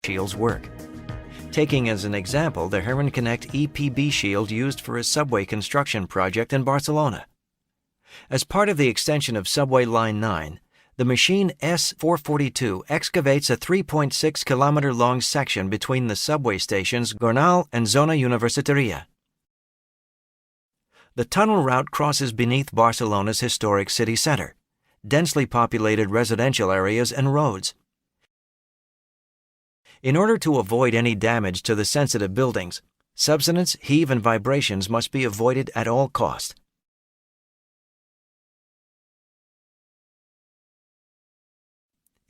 shields work. Taking as an example the Heron Connect EPB shield used for a subway construction project in Barcelona. As part of the extension of Subway Line 9, the machine S442 excavates a 3.6-kilometer-long section between the subway stations Gornal and Zona Universitaria. The tunnel route crosses beneath Barcelona's historic city center, densely populated residential areas and roads. In order to avoid any damage to the sensitive buildings, subsidence, heave, and vibrations must be avoided at all costs.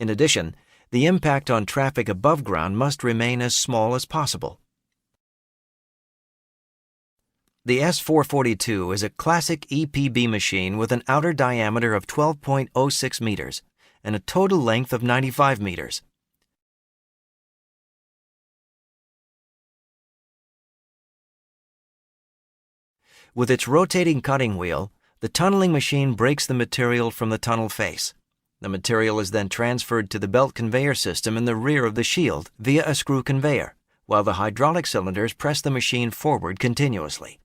In addition, the impact on traffic above ground must remain as small as possible. The S442 is a classic EPB machine with an outer diameter of 12.06 meters and a total length of 95 meters. With its rotating cutting wheel, the tunneling machine breaks the material from the tunnel face. The material is then transferred to the belt conveyor system in the rear of the shield via a screw conveyor, while the hydraulic cylinders press the machine forward continuously.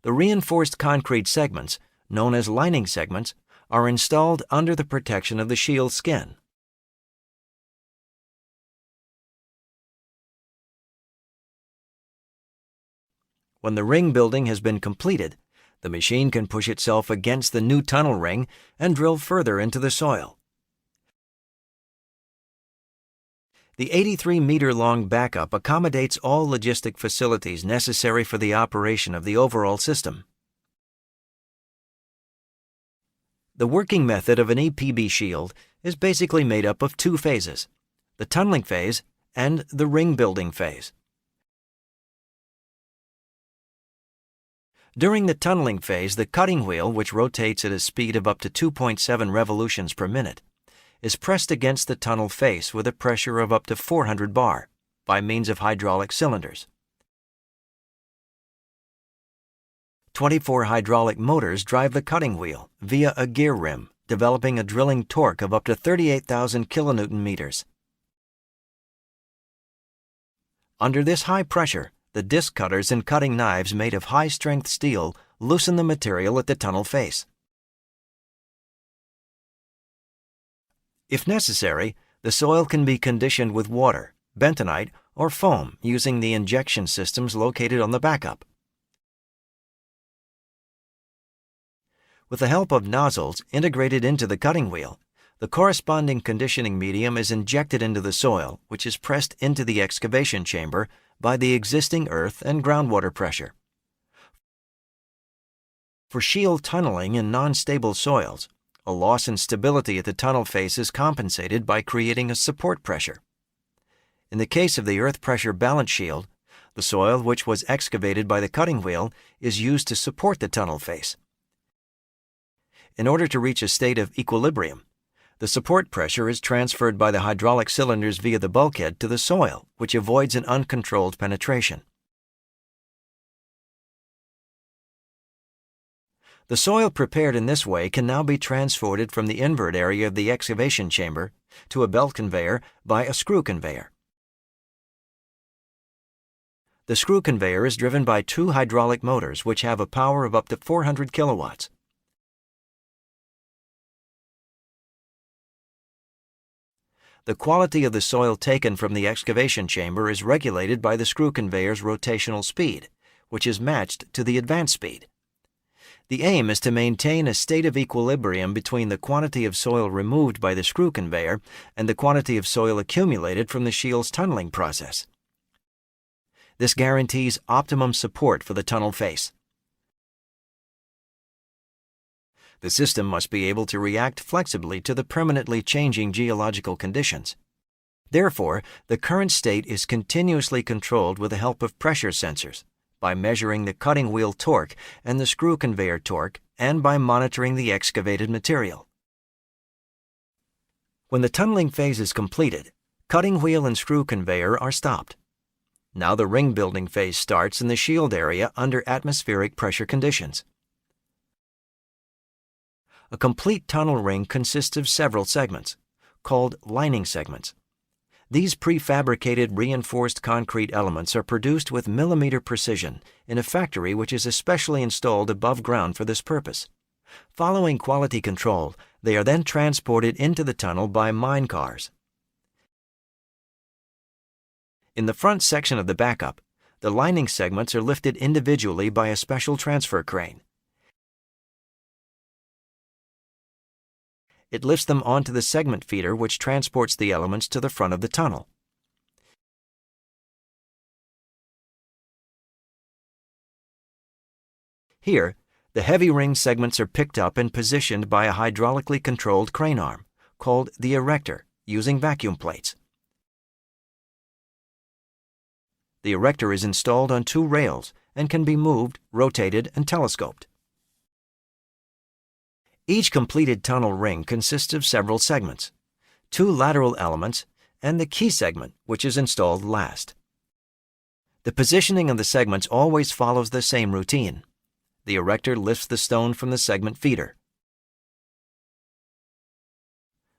The reinforced concrete segments, known as lining segments, are installed under the protection of the shield skin. When the ring building has been completed, the machine can push itself against the new tunnel ring and drill further into the soil. The 83-meter-long backup accommodates all logistic facilities necessary for the operation of the overall system. The working method of an EPB shield is basically made up of two phases: the tunneling phase and the ring building phase. During the tunneling phase, the cutting wheel, which rotates at a speed of up to 2.7 revolutions per minute, is pressed against the tunnel face with a pressure of up to 400 bar by means of hydraulic cylinders. 24 hydraulic motors drive the cutting wheel via a gear rim, developing a drilling torque of up to 38,000 kilonewton meters. Under this high pressure, the disc cutters and cutting knives made of high-strength steel loosen the material at the tunnel face. If necessary, the soil can be conditioned with water, bentonite, or foam using the injection systems located on the backup. With the help of nozzles integrated into the cutting wheel, the corresponding conditioning medium is injected into the soil, which is pressed into the excavation chamber by the existing earth and groundwater pressure. For shield tunneling in non-stable soils, a loss in stability at the tunnel face is compensated by creating a support pressure. In the case of the earth pressure balance shield, the soil which was excavated by the cutting wheel is used to support the tunnel face. In order to reach a state of equilibrium, the support pressure is transferred by the hydraulic cylinders via the bulkhead to the soil, which avoids an uncontrolled penetration. The soil prepared in this way can now be transported from the invert area of the excavation chamber to a belt conveyor by a screw conveyor. The screw conveyor is driven by two hydraulic motors which have a power of up to 400 kilowatts. The quality of the soil taken from the excavation chamber is regulated by the screw conveyor's rotational speed, which is matched to the advance speed. The aim is to maintain a state of equilibrium between the quantity of soil removed by the screw conveyor and the quantity of soil accumulated from the shield's tunneling process. This guarantees optimum support for the tunnel face. The system must be able to react flexibly to the permanently changing geological conditions. Therefore, the current state is continuously controlled with the help of pressure sensors, by measuring the cutting wheel torque and the screw conveyor torque, and by monitoring the excavated material. When the tunneling phase is completed, cutting wheel and screw conveyor are stopped. Now the ring building phase starts in the shield area under atmospheric pressure conditions. A complete tunnel ring consists of several segments, called lining segments. These prefabricated reinforced concrete elements are produced with millimeter precision in a factory which is especially installed above ground for this purpose. Following quality control, they are then transported into the tunnel by mine cars. In the front section of the backup, the lining segments are lifted individually by a special transfer crane. It lifts them onto the segment feeder which transports the elements to the front of the tunnel. Here, the heavy ring segments are picked up and positioned by a hydraulically controlled crane arm, called the erector, using vacuum plates. The erector is installed on two rails and can be moved, rotated, and telescoped. Each completed tunnel ring consists of several segments, two lateral elements, and the key segment, which is installed last. The positioning of the segments always follows the same routine. The erector lifts the stone from the segment feeder.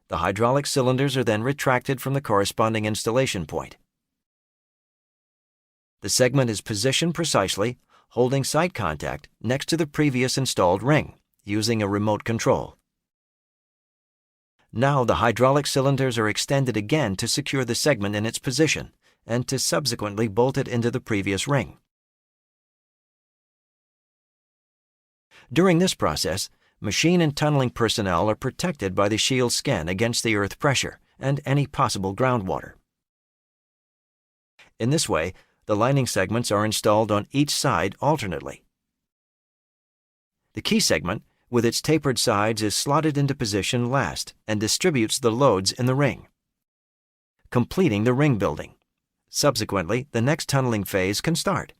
The hydraulic cylinders are then retracted from the corresponding installation point. The segment is positioned precisely, holding sight contact next to the previous installed ring, using a remote control. Now the hydraulic cylinders are extended again to secure the segment in its position and to subsequently bolt it into the previous ring. During this process, machine and tunneling personnel are protected by the shield skin against the earth pressure and any possible groundwater. In this way, the lining segments are installed on each side alternately. The key segment, with its tapered sides, is slotted into position last and distributes the loads in the ring, completing the ring building. Subsequently, the next tunneling phase can start.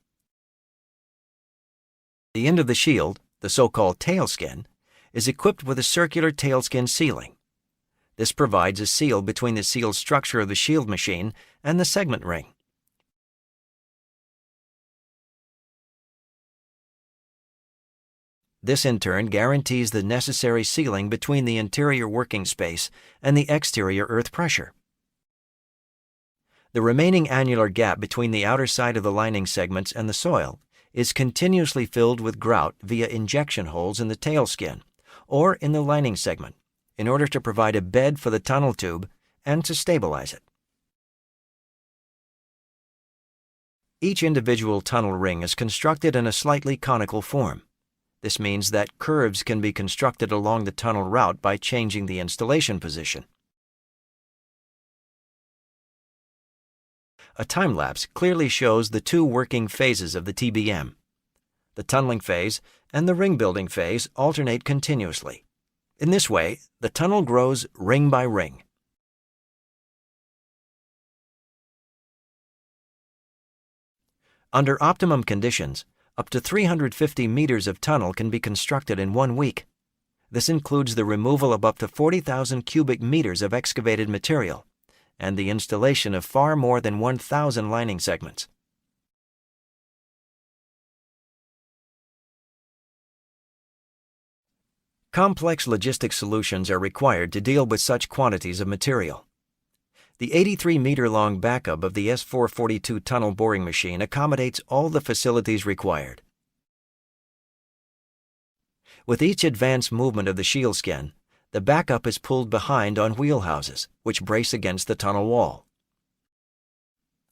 The end of the shield, the so-called tailskin, is equipped with a circular tailskin sealing. This provides a seal between the seal structure of the shield machine and the segment ring. This in turn guarantees the necessary sealing between the interior working space and the exterior earth pressure. The remaining annular gap between the outer side of the lining segments and the soil is continuously filled with grout via injection holes in the tailskin or in the lining segment in order to provide a bed for the tunnel tube and to stabilize it. Each individual tunnel ring is constructed in a slightly conical form. This means that curves can be constructed along the tunnel route by changing the installation position. A time-lapse clearly shows the two working phases of the TBM. The tunneling phase and the ring-building phase alternate continuously. In this way, the tunnel grows ring by ring. Under optimum conditions, up to 350 meters of tunnel can be constructed in 1 week. This includes the removal of up to 40,000 cubic meters of excavated material and the installation of far more than 1,000 lining segments. Complex logistic solutions are required to deal with such quantities of material. The 83-meter-long backup of the S442 tunnel boring machine accommodates all the facilities required. With each advanced movement of the shield skin, the backup is pulled behind on wheel houses, which brace against the tunnel wall.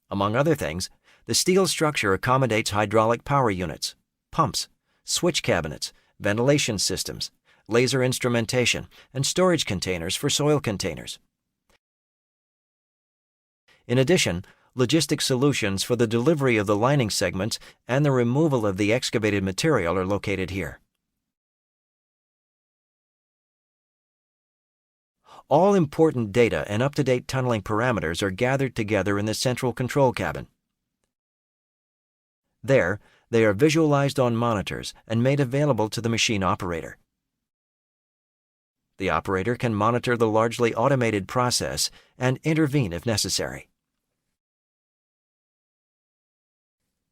Among other things, the steel structure accommodates hydraulic power units, pumps, switch cabinets, ventilation systems, laser instrumentation, and storage containers for soil containers. In addition, logistic solutions for the delivery of the lining segments and the removal of the excavated material are located here. All important data and up-to-date tunneling parameters are gathered together in the central control cabin. There, they are visualized on monitors and made available to the machine operator. The operator can monitor the largely automated process and intervene if necessary.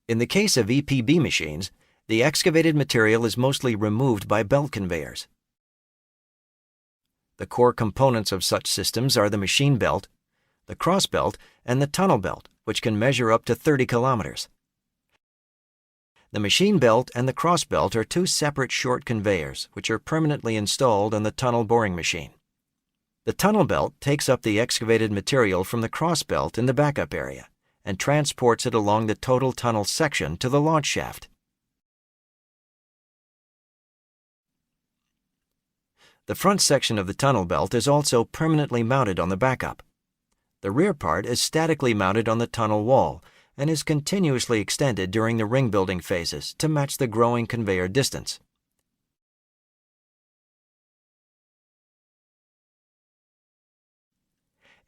In the case of EPB machines, the excavated material is mostly removed by belt conveyors. The core components of such systems are the machine belt, the cross belt, and the tunnel belt, which can measure up to 30 kilometers. The machine belt and the cross belt are two separate short conveyors which are permanently installed on the tunnel boring machine. The tunnel belt takes up the excavated material from the cross belt in the backup area and transports it along the total tunnel section to the launch shaft. The front section of the tunnel belt is also permanently mounted on the backup. The rear part is statically mounted on the tunnel wall and is continuously extended during the ring building phases to match the growing conveyor distance.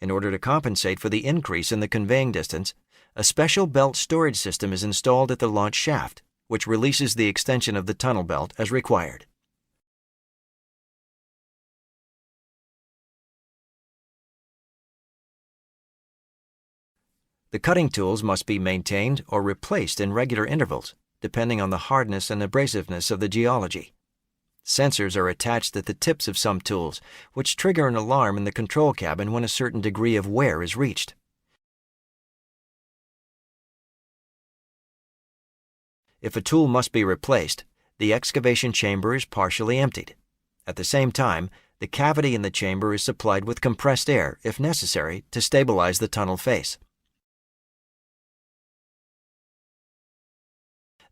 In order to compensate for the increase in the conveying distance, a special belt storage system is installed at the launch shaft, which releases the extension of the tunnel belt as required. The cutting tools must be maintained or replaced in regular intervals, depending on the hardness and abrasiveness of the geology. Sensors are attached at the tips of some tools, which trigger an alarm in the control cabin when a certain degree of wear is reached. If a tool must be replaced, the excavation chamber is partially emptied. At the same time, the cavity in the chamber is supplied with compressed air, if necessary, to stabilize the tunnel face.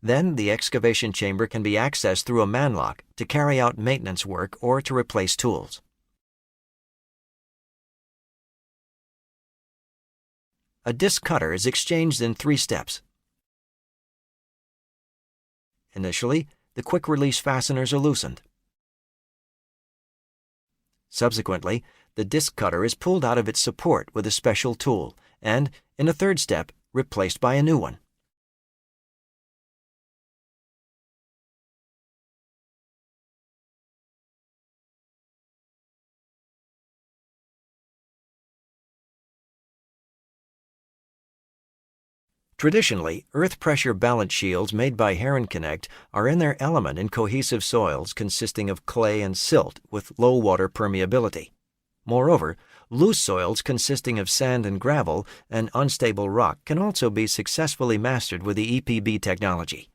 Then the excavation chamber can be accessed through a manlock to carry out maintenance work or to replace tools. A disc cutter is exchanged in 3 steps. Initially, the quick-release fasteners are loosened. Subsequently, the disc cutter is pulled out of its support with a special tool and, in a 3rd step, replaced by a new one. Traditionally, earth pressure balance shields made by Heron Connect are in their element in cohesive soils consisting of clay and silt with low water permeability. Moreover, loose soils consisting of sand and gravel and unstable rock can also be successfully mastered with the EPB technology.